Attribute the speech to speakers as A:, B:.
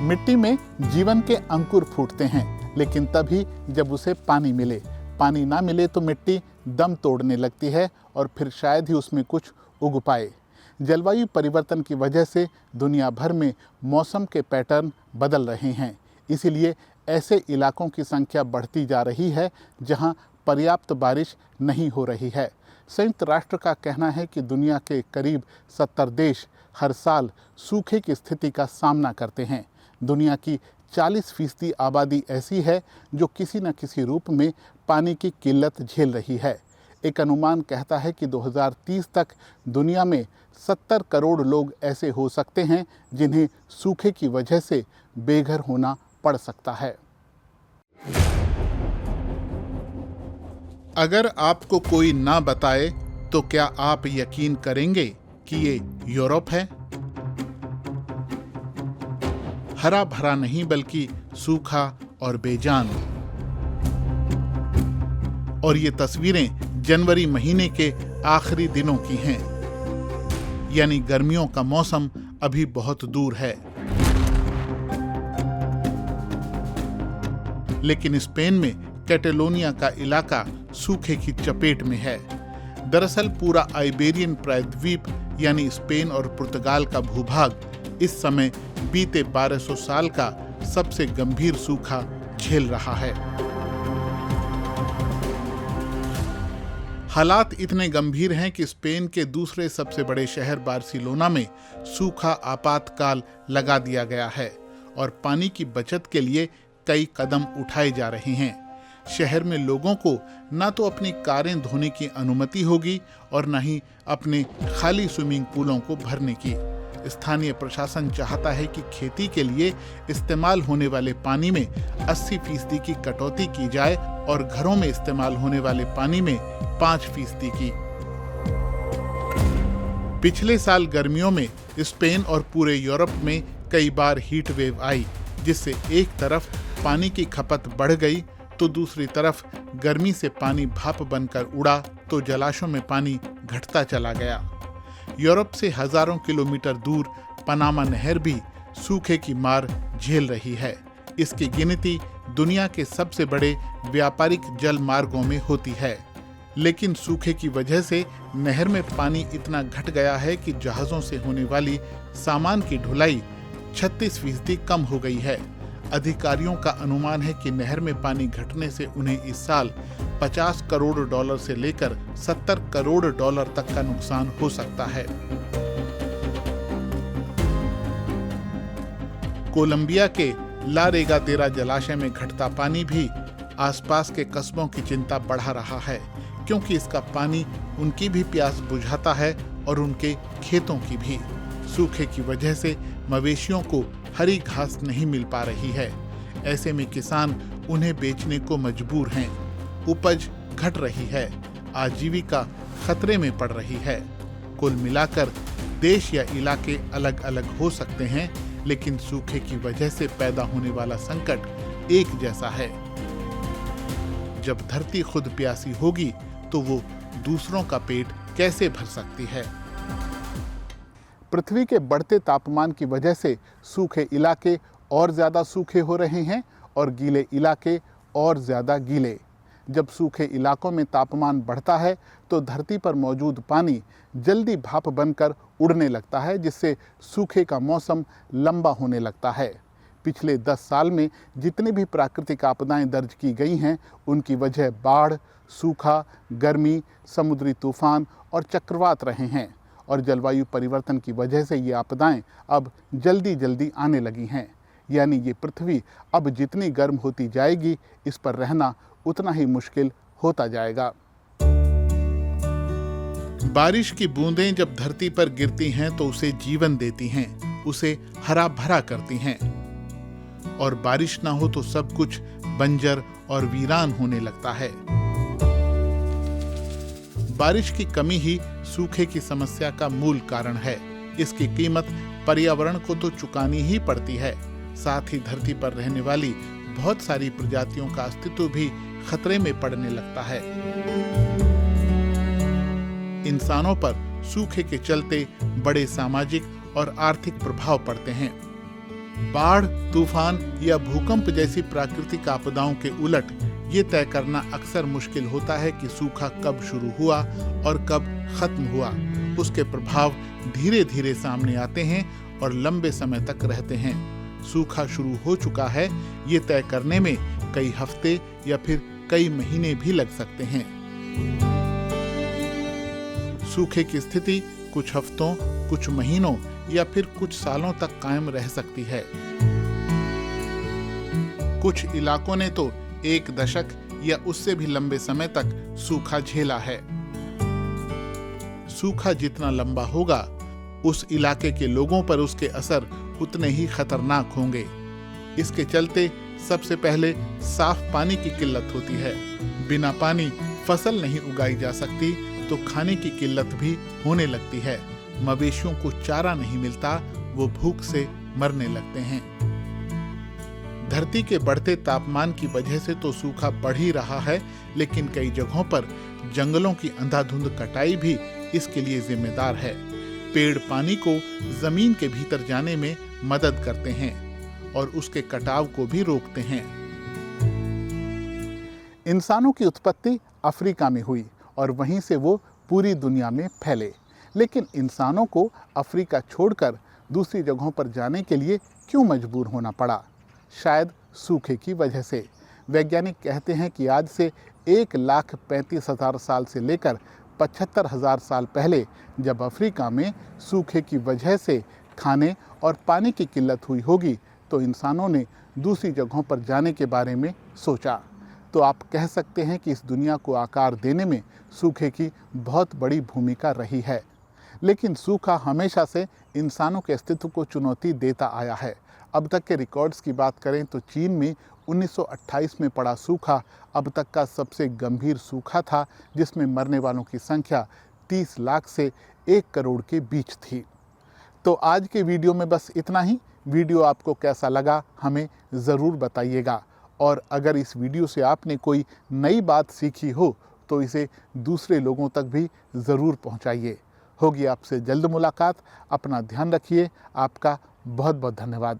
A: मिट्टी में जीवन के अंकुर फूटते हैं, लेकिन तभी जब उसे पानी मिले। पानी ना मिले तो मिट्टी दम तोड़ने लगती है और फिर शायद ही उसमें कुछ उग पाए। जलवायु परिवर्तन की वजह से दुनिया भर में मौसम के पैटर्न बदल रहे हैं। इसीलिए ऐसे इलाकों की संख्या बढ़ती जा रही है जहां पर्याप्त बारिश नहीं हो रही है। संयुक्त राष्ट्र का कहना है कि दुनिया के करीब 70 देश हर साल सूखे की स्थिति का सामना करते हैं। दुनिया की 40% आबादी ऐसी है जो किसी न किसी रूप में पानी की किल्लत झेल रही है। एक अनुमान कहता है कि 2030 तक दुनिया में 70 करोड़ लोग ऐसे हो सकते हैं जिन्हें सूखे की वजह से बेघर होना पड़ सकता है। अगर आपको कोई ना बताए तो क्या आप यकीन करेंगे कि ये यूरोप है? हरा भरा नहीं बल्कि सूखा और बेजान। और ये तस्वीरें जनवरी महीने के आखिरी दिनों की हैं, यानी गर्मियों का मौसम अभी बहुत दूर है। लेकिन स्पेन में कैटेलोनिया का इलाका सूखे की चपेट में है। दरअसल पूरा आइबेरियन प्रायद्वीप यानी स्पेन और पुर्तगाल का भूभाग इस समय बीते 1200 साल का सबसे गंभीर सूखा झेल रहा है। हालात इतने गंभीर हैं कि स्पेन के दूसरे सबसे बड़े शहर बार्सिलोना में सूखा आपातकाल लगा दिया गया है और पानी की बचत के लिए कई कदम उठाए जा रहे हैं। शहर में लोगों को न तो अपनी कारें धोने की अनुमति होगी और न ही अपने खाली स्विमिंग पूलों को भरने की। स्थानीय प्रशासन चाहता है कि खेती के लिए इस्तेमाल होने वाले पानी में 80% की कटौती की जाए और घरों में इस्तेमाल होने वाले पानी में 5% की। पिछले साल गर्मियों में स्पेन और पूरे यूरोप में कई बार हीट वेव आई, जिससे एक तरफ पानी की खपत बढ़ गई तो दूसरी तरफ गर्मी से पानी भाप बनकर उड़ा तो जलाशयों में पानी घटता चला गया। यूरोप से हजारों किलोमीटर दूर पनामा नहर भी सूखे की मार झेल रही है। इसकी गिनती दुनिया के सबसे बड़े व्यापारिक जल मार्गों में होती है, लेकिन सूखे की वजह से नहर में पानी इतना घट गया है कि जहाजों से होने वाली सामान की ढुलाई 36% कम हो गई है। अधिकारियों का अनुमान है कि नहर में पानी घटने से उन्हें इस साल $50 करोड़ से लेकर $70 करोड़ तक का नुकसान हो सकता है। कोलंबिया के ला रेगादेरा जलाशय में घटता पानी भी आसपास के कस्बों की चिंता बढ़ा रहा है, क्योंकि इसका पानी उनकी भी प्यास बुझाता है और उनके खेतों की भी। सूखे की वजह से मवेशियों को हरी घास नहीं मिल पा रही है। ऐसे में किसान उन्हें बेचने को मजबूर हैं। उपज घट रही है, आजीविका खतरे में पड़ रही है। कुल मिलाकर देश या इलाके अलग अलग हो सकते हैं, लेकिन सूखे की वजह से पैदा होने वाला संकट एक जैसा है। जब धरती खुद प्यासी होगी तो वो दूसरों का पेट कैसे भर सकती है? पृथ्वी के बढ़ते तापमान की वजह से सूखे इलाके और ज़्यादा सूखे हो रहे हैं और गीले इलाके और ज़्यादा गीले। जब सूखे इलाकों में तापमान बढ़ता है तो धरती पर मौजूद पानी जल्दी भाप बनकर उड़ने लगता है, जिससे सूखे का मौसम लंबा होने लगता है। पिछले 10 साल में जितनी भी प्राकृतिक आपदाएं दर्ज की गई हैं, उनकी वजह बाढ़, सूखा, गर्मी, समुद्री तूफान और चक्रवात रहे हैं। और जलवायु परिवर्तन की वजह से ये आपदाएं अब जल्दी जल्दी आने लगी हैं। यानी ये पृथ्वी अब जितनी गर्म होती जाएगी, इस पर रहना उतना ही मुश्किल होता जाएगा। बारिश की बूंदें जब धरती पर गिरती हैं तो उसे जीवन देती हैं, उसे हरा भरा करती हैं। और बारिश ना हो तो सब कुछ बंजर और वीरान होने लगता है। बारिश की कमी ही सूखे की समस्या का मूल कारण है। इसकी कीमत पर्यावरण को तो चुकानी ही पड़ती है, साथ ही धरती पर रहने वाली बहुत सारी प्रजातियों का अस्तित्व भी खतरे में पड़ने लगता है। इंसानों पर सूखे के चलते बड़े सामाजिक और आर्थिक प्रभाव पड़ते हैं। बाढ़, तूफान या भूकंप जैसी प्राकृतिक आपदाओं के उलट ये तय करना अक्सर मुश्किल होता है कि सूखा कब शुरू हुआ और कब खत्म हुआ। उसके प्रभाव धीरे धीरे सामने आते हैं और लंबे समय तक रहते हैं। सूखा शुरू हो चुका है ये तय करने में कई हफ्ते या फिर कई महीने भी लग सकते हैं। सूखे की स्थिति कुछ हफ्तों, कुछ महीनों या फिर कुछ सालों तक कायम रह सकती है। कुछ इलाकों ने तो 1 दशक या उससे भी लंबे समय तक सूखा झेला है। सूखा जितना लंबा होगा, उस इलाके के लोगों पर उसके असर उतने ही खतरनाक होंगे। इसके चलते सबसे पहले साफ पानी की किल्लत होती है। बिना पानी फसल नहीं उगाई जा सकती, तो खाने की किल्लत भी होने लगती है। मवेशियों को चारा नहीं मिलता, वो भूख से मरने लगते हैं। धरती के बढ़ते तापमान की वजह से तो सूखा बढ़ ही रहा है, लेकिन कई जगहों पर जंगलों की अंधाधुंध कटाई भी इसके लिए जिम्मेदार है। पेड़ पानी को जमीन के भीतर जाने में मदद करते हैं और उसके कटाव को भी रोकते हैं। इंसानों की उत्पत्ति अफ्रीका में हुई और वहीं से वो पूरी दुनिया में फैले। लेकिन इंसानों को अफ्रीका छोड़कर दूसरी जगहों पर जाने के लिए क्यों मजबूर होना पड़ा? शायद सूखे की वजह से। वैज्ञानिक कहते हैं कि आज से 1,35,000 साल से लेकर 75,000 साल पहले जब अफ्रीका में सूखे की वजह से खाने और पानी की किल्लत हुई होगी, तो इंसानों ने दूसरी जगहों पर जाने के बारे में सोचा। तो आप कह सकते हैं कि इस दुनिया को आकार देने में सूखे की बहुत बड़ी भूमिका रही है। लेकिन सूखा हमेशा से इंसानों के अस्तित्व को चुनौती देता आया है। अब तक के रिकॉर्ड्स की बात करें तो चीन में 1928 में पड़ा सूखा अब तक का सबसे गंभीर सूखा था, जिसमें मरने वालों की संख्या 30 लाख से 1 करोड़ के बीच थी। तो आज के वीडियो में बस इतना ही। वीडियो आपको कैसा लगा हमें ज़रूर बताइएगा, और अगर इस वीडियो से आपने कोई नई बात सीखी हो तो इसे दूसरे लोगों तक भी ज़रूर पहुंचाइए। होगी आपसे जल्द मुलाकात। अपना ध्यान रखिए। आपका बहुत बहुत धन्यवाद।